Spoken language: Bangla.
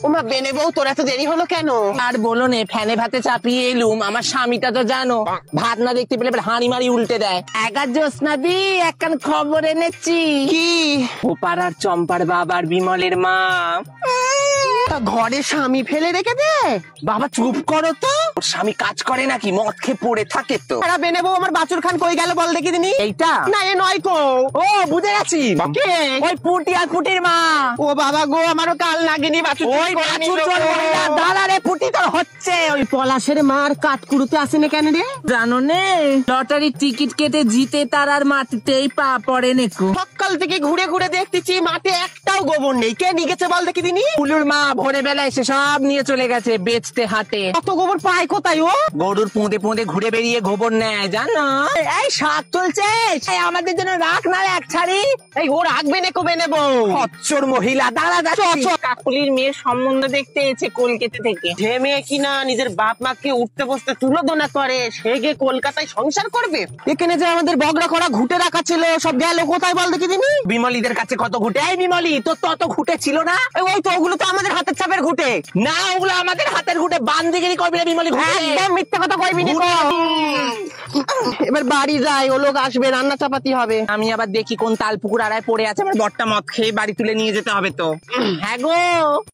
ওমা বেনে বউ, তোর এত দেরি হলো কেন? আর বলো নে, ফ্যানে ভাতে চাপিয়ে এলুম। আমার স্বামীটা তো জানো, ভাত না দেখতে পেলে হাঁড়ি মারি উল্টে দেয়। একা জ্যোৎস্নাদি একখান খবর এনেছি। কি? ও পাড়ার চম্পার বাবার বিমলের মা ঘরে স্বামী ফেলে রেখে দে। বাবা চুপ করো তো, ওর স্বামী কাজ করে নাকি? মদ খেয়ে পড়ে থাকে তো। আরে বেনে বউ, আমার বাছুর খান কই গেল বল দেখি দিনি। এইটা না, এ নয় কো। ও বুঝে গেছি, কে? ওই পুটি আর পুটির মা। ও বাবা গো, আমারও কাল লাগেনি বাছুর। ওই বাছুর চোর মহিলা। দাঁড়া রে, পুটি তোর হচ্ছে। ওই পলাশের মার কাঠকুড়ুতে আসেনি কেন রে? জানো নে, লটারির টিকিট কেটে জিতে তার আর মাটিতেই পা পড়ে নেকো। সকাল থেকে ঘুরে ঘুরে দেখতেছি মাঠে একটাও গোবর নেই। কে নিয়ে গেছে বল দেখি দিনি। পুলুর মা ভোরে বেলা এসে সব নিয়ে চলে গেছে বেচতে হাটে। কত গোবর পায় কোথায় ও? গরুর পুঁদে পুঁদে ঘুরে বেরিয়ে গোবর নেয় জানো। এই শাক চলছে, আমাদের জন্য রাখ না এক ছাড়ি। এই ও রাখবে নেকো বেনে বউ। খচ্চর মহিলা। দাঁড়া যাচ্ছি। কাকুলির মেয়ের সম্বন্ধ দেখতে এসেছে কলকাতা থেকে। যে মেয়ে কিনা নিজের বাপ মাকে উঠতে বসতে তুলোদনা করে, সে গিয়ে কলকাতায় সংসার করবে? এখানে যে আমাদের বগড়া করা ঘুটে রাখা ছিল, সব গেল কোথায় বল দেখি দিনি। বিমলিদের কাছে কত ঘুটে। এই বিমলি, তোর তো অত ঘুটে ছিল না? ওই তো, ওগুলো তো আমাদের হাতের ছাপের ঘুটে। না, ওগুলো আমাদের হাতের ঘুটে। বান্দিগিরি করবি না বিমলি, একদম মিথ্যা কথা কইবি না। এবার বাড়ি যাই, ও লোক আসবে, রান্না চাপাতি হবে। আমি আবার দেখি কোন তাল পুকুর আড়ায় পড়ে আছে। আমার বরটা মদ খেয়ে বাড়ি তুলে নিয়ে যেতে হবে তো। হ্যাঁ গো।